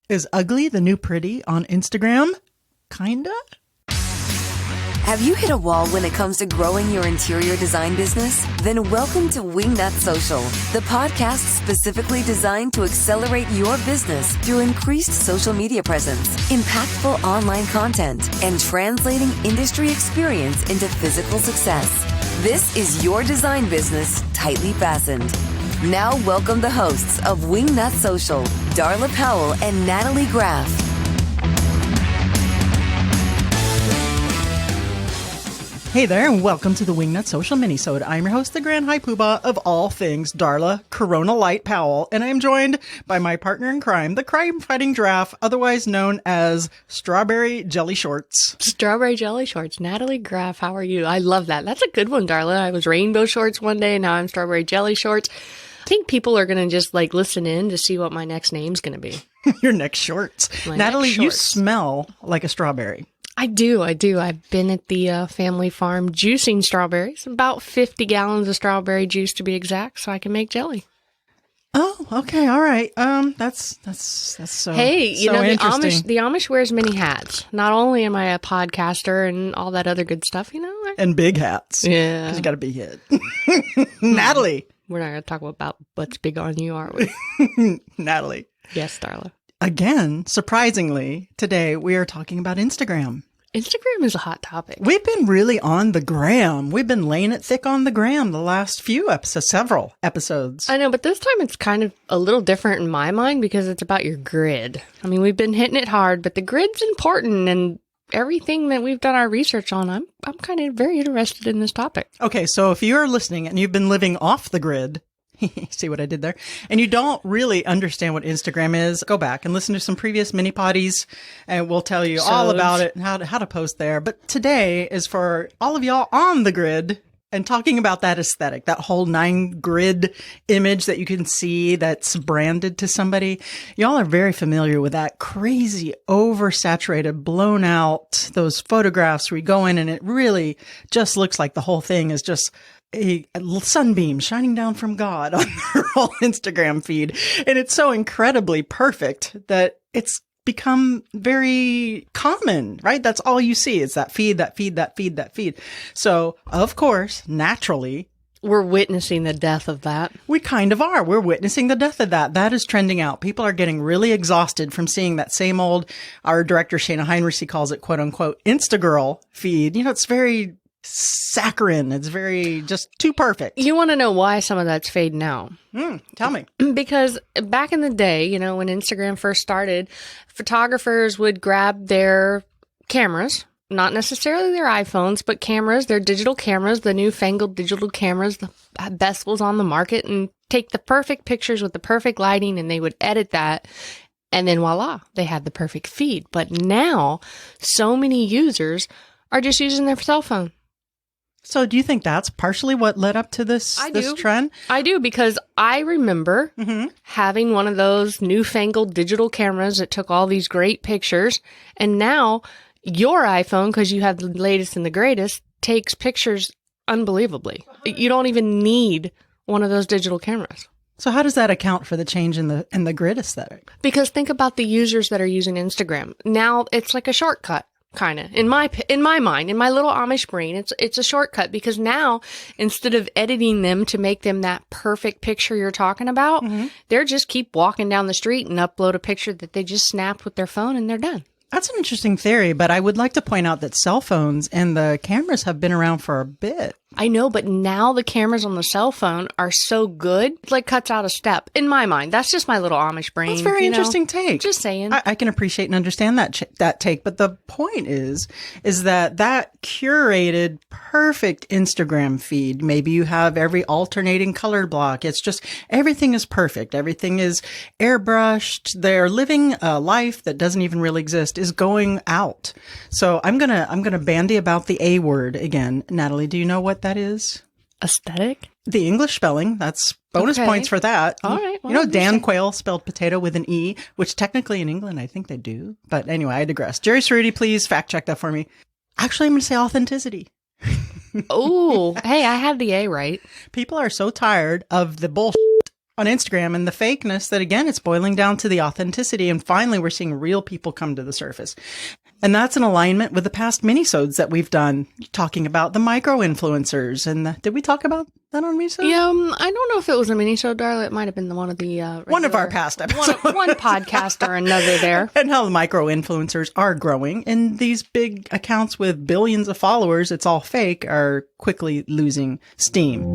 Is ugly the new pretty on Instagram? Kinda? Have you hit a wall when it comes to growing your interior design business? Then welcome to Wingnut Social, the podcast specifically designed to accelerate your business through increased social media presence, impactful online content, and translating industry experience into physical success. This is your design business tightly fastened. Now welcome the hosts of Wingnut Social, Darla Powell and Natalie Graff. Hey there, and welcome to the Wingnut Social Minisode. I'm your host, the Grand High Poobah of all things, Darla Corona Light Powell, and I'm joined by my partner in crime, the crime-fighting giraffe, otherwise known as Strawberry Jelly Shorts. Strawberry Jelly Shorts. Natalie Graff, how are you? I love that. That's a good one, Darla. I was Rainbow Shorts one day, now I'm Strawberry Jelly Shorts. I think people are going to just listen in to see what my next name's going to be. Your next shorts. Natalie, you smell like a strawberry. I do. I've been at the family farm juicing strawberries, about 50 gallons of strawberry juice to be exact, so I can make jelly. Oh, okay, all right. That's so. Hey, so interesting. the Amish wears many hats. Not only am I a podcaster and all that other good stuff, and big hats. Yeah, because you got to be hit. Natalie, we're not going to talk about what's big on you, are we? Natalie. Yes, Darla. Again, surprisingly, today we are talking about Instagram. Instagram is a hot topic. We've been really on the gram. We've been laying it thick on the gram the last few episodes, several episodes. I know, but this time it's kind of a little different in my mind because it's about your grid. I mean, we've been hitting it hard, but the grid's important, and everything that we've done our research on, I'm kind of very interested in this topic. Okay, so if you're listening and you've been living off the grid, see what I did there? And you don't really understand what Instagram is, go back and listen to some previous mini potties and we'll tell you all about it and how to post there. But today is for all of y'all on the grid and talking about that aesthetic, that whole 9-grid image that you can see that's branded to somebody. Y'all are very familiar with that crazy, oversaturated, blown out, those photographs where you go in and it really just looks like the whole thing is just a sunbeam shining down from God on their whole Instagram feed. And it's so incredibly perfect that it's become very common, right? That's all you see. It's that feed, that feed, that feed, that feed. So, of course, naturally, we're witnessing the death of that. We kind of are. We're witnessing the death of that. That is trending out. People are getting really exhausted from seeing that same old, our director, Shana Heinrich, calls it, quote unquote, Instagirl feed. It's very saccharine. It's very just too perfect. You want to know why some of that's fading out? Tell me. Because back in the day, when Instagram first started, photographers would grab their cameras, not necessarily their iPhones, but cameras, their digital cameras, the newfangled digital cameras, the best was on the market, and take the perfect pictures with the perfect lighting, and they would edit that. And then voila, they had the perfect feed. But now, so many users are just using their cell phone. So do you think that's partially what led up to this trend? I do, because I remember having one of those newfangled digital cameras that took all these great pictures. And now your iPhone, because you have the latest and the greatest, takes pictures unbelievably. You don't even need one of those digital cameras. So how does that account for the change in the grid aesthetic? Because think about the users that are using Instagram. Now it's like a shortcut. Kind of in my mind, in my little Amish brain, it's a shortcut, because now instead of editing them to make them that perfect picture you're talking about, they're just keep walking down the street and upload a picture that they just snapped with their phone and they're done. That's an interesting theory, but I would like to point out that cell phones and the cameras have been around for a bit. I know, but now the cameras on the cell phone are so good, it cuts out a step. In my mind, that's just my little Amish brain. That's a very interesting take. Just saying. I can appreciate and understand that take, but the point is that curated, perfect Instagram feed, maybe you have every alternating color block. It's just, everything is perfect. Everything is airbrushed. They're living a life that doesn't even really exist, is going out. So I'm gonna bandy about the A word again. Natalie, do you know what that is? Aesthetic? The English spelling. That's bonus points for that. All right. Well, Dan Quayle spelled potato with an E, which technically in England, I think they do. But anyway, I digress. Jerry Cerruti, please fact check that for me. Actually, I'm going to say authenticity. Oh, hey, I had the A right. People are so tired of the bullshit on Instagram and the fakeness that, again, it's boiling down to the authenticity. And finally, we're seeing real people come to the surface. And that's in alignment with the past minisodes that we've done, talking about the micro-influencers. And did we talk about that on minisode? Yeah, I don't know if it was a minisode, Darla. It might have been one of the one of our past episodes. One podcast or another there. And how the micro-influencers are growing. And these big accounts with billions of followers, it's all fake, are quickly losing steam.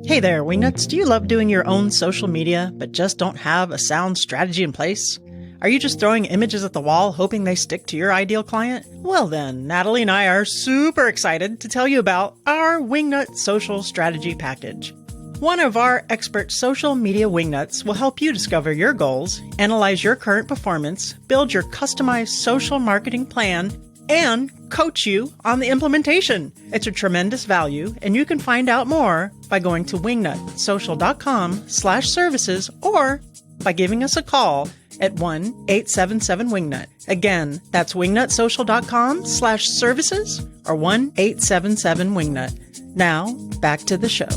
Hey there, Wingnuts. Do you love doing your own social media, but just don't have a sound strategy in place? Are you just throwing images at the wall, hoping they stick to your ideal client? Well then, Natalie and I are super excited to tell you about our Wingnut Social Strategy Package. One of our expert social media wingnuts will help you discover your goals, analyze your current performance, build your customized social marketing plan, and coach you on the implementation. It's a tremendous value, and you can find out more by going to wingnutsocial.com/services or by giving us a call at 1-877-WINGNUT. Again, that's wingnutsocial.com/services or 1-877-WINGNUT. Now, back to the show.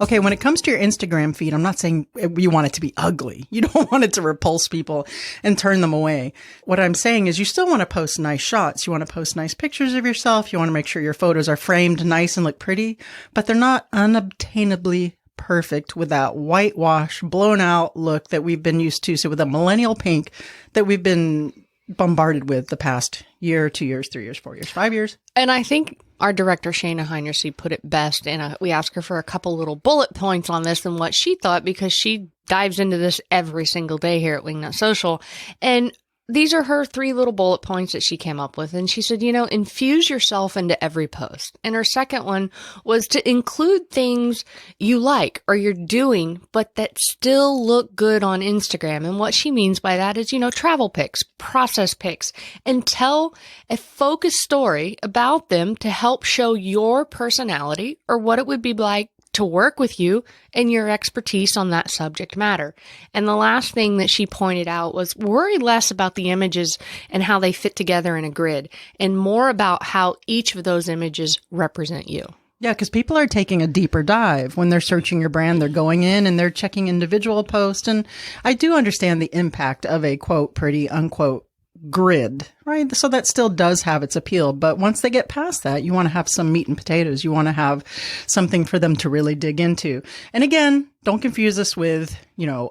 Okay, when it comes to your Instagram feed, I'm not saying you want it to be ugly. You don't want it to repulse people and turn them away. What I'm saying is you still want to post nice shots. You want to post nice pictures of yourself. You want to make sure your photos are framed nice and look pretty, but they're not unobtainably perfect with that whitewash, blown out look that we've been used to. So with a millennial pink that we've been bombarded with the past year, 2 years, 3 years, 4 years, 5 years. And I think our director, Shana Heinersee, put it best. And we asked her for a couple little bullet points on this and what she thought, because she dives into this every single day here at Wingnut Social. And these are her 3 little bullet points that she came up with. And she said, infuse yourself into every post. And her second one was to include things you like or you're doing, but that still look good on Instagram. And what she means by that is, travel pics, process pics, and tell a focused story about them to help show your personality or what it would be like to work with you and your expertise on that subject matter. And the last thing that she pointed out was worry less about the images and how they fit together in a grid, and more about how each of those images represent you. Yeah, because people are taking a deeper dive when they're searching your brand. They're going in and they're checking individual posts. And I do understand the impact of a quote, pretty, unquote, grid, right? So that still does have its appeal. But once they get past that, you want to have some meat and potatoes. You want to have something for them to really dig into. And again, don't confuse us with,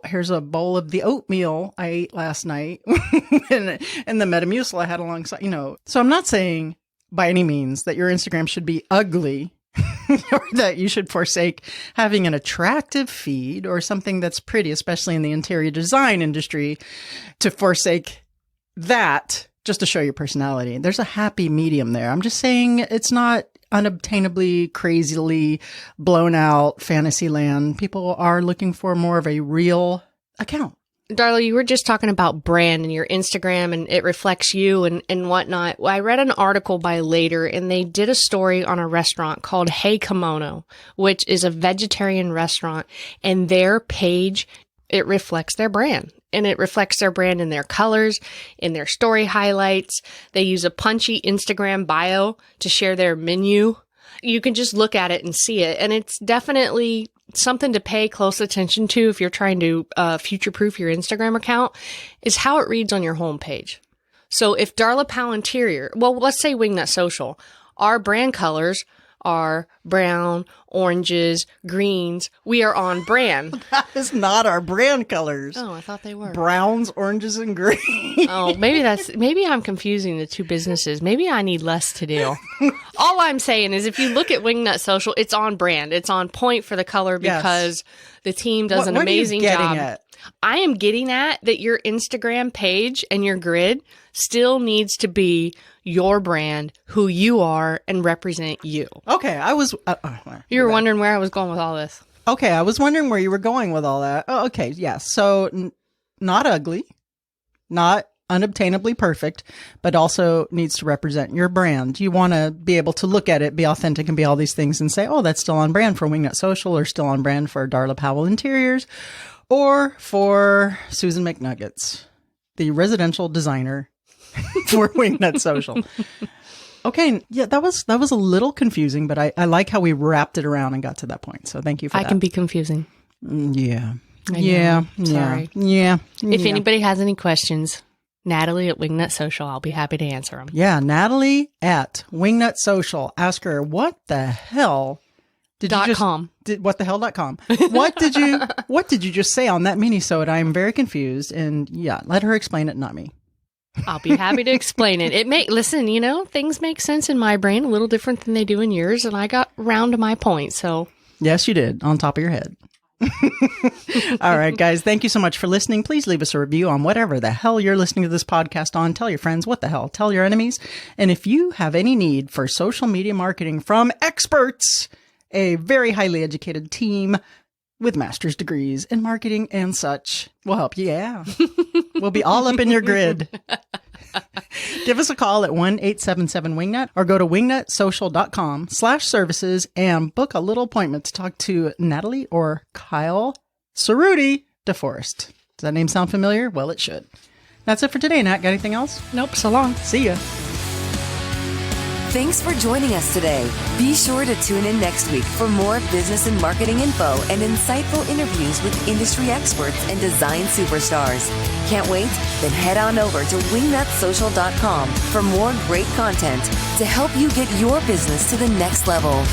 here's a bowl of the oatmeal I ate last night and the Metamucil I had alongside, So I'm not saying by any means that your Instagram should be ugly or that you should forsake having an attractive feed or something that's pretty, especially in the interior design industry, to forsake that just to show your personality. There's a happy medium there. I'm just saying it's not unobtainably, crazily blown out fantasy land. People are looking for more of a real account. Darla, you were just talking about brand and your Instagram and it reflects you and whatnot. Well, I read an article by Later and they did a story on a restaurant called Hey Kimono, which is a vegetarian restaurant, and their page, it reflects their brand. And it reflects their brand in their colors, in their story highlights. They use a punchy Instagram bio to share their menu. You can just look at it and see it. And it's definitely something to pay close attention to if you're trying to future-proof your Instagram account, is how it reads on your homepage. So if Darla Powell Interior, well, let's say Wingnut Social, our brand colors are brown, oranges, greens. We are on brand. That is not our brand colors. Oh, I thought they were. Browns, oranges, and greens. Oh, maybe I'm confusing the two businesses. Maybe I need less to do. All I'm saying is if you look at Wingnut Social, it's on brand. It's on point for the color because the team does an amazing job. At? I am getting at that your Instagram page and your grid still needs to be your brand, who you are, and represent you. Okay, I was... you were wondering where I was going with all this. Okay, I was wondering where you were going with all that. Oh, okay, yes. So, not ugly, not unobtainably perfect, but also needs to represent your brand. You want to be able to look at it, be authentic, and be all these things and say, oh, that's still on brand for Wingnut Social, or still on brand for Darla Powell Interiors, or for Susan McNuggets, the residential designer for Wingnut Social. Okay. Yeah, that was a little confusing, but I like how we wrapped it around and got to that point. So thank you for that. I can be confusing. Yeah. I know. Yeah. Sorry. Yeah. If anybody has any questions, Natalie at Wingnut Social, I'll be happy to answer them. Yeah, Natalie at Wingnut Social. Ask her, what the hell did you just .com. .com. What did you just say on that mini-sode? I am very confused. And yeah, let her explain it, not me. I'll be happy to explain it. Listen, things make sense in my brain a little different than they do in yours, and I got round to my point. So yes, you did, on top of your head. All right, guys, thank you so much for listening. Please leave us a review on whatever the hell you're listening to this podcast on. Tell your friends what the hell. Tell your enemies. And if you have any need for social media marketing from experts, a very highly educated team with master's degrees in marketing and such, we'll help you. Yeah. We'll be all up in your grid. Give us a call at 1-877-WINGNUT or go to wingnutsocial.com/services and book a little appointment to talk to Natalie or Kyle Cerruti DeForest. Does that name sound familiar? Well, it should. That's it for today, Nat. Got anything else? nope, so long. See ya. Thanks for joining us today. Be sure to tune in next week for more business and marketing info and insightful interviews with industry experts and design superstars. Can't wait? Then head on over to wingnutsocial.com for more great content to help you get your business to the next level.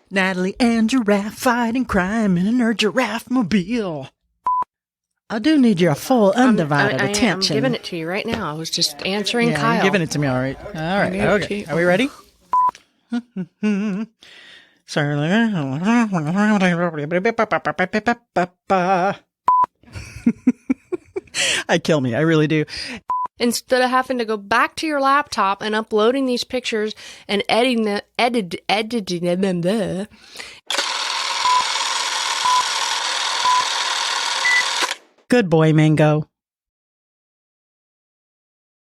Natalie and Giraffe fighting crime in her giraffe mobile. I do need your full undivided attention. I'm giving it to you right now. I was just answering Yeah, Kyle. you're giving it to me, all right. All right, okay. Are we ready? I kill me. I really do. Instead of having to go back to your laptop and uploading these pictures and editing them. Good boy, Mango.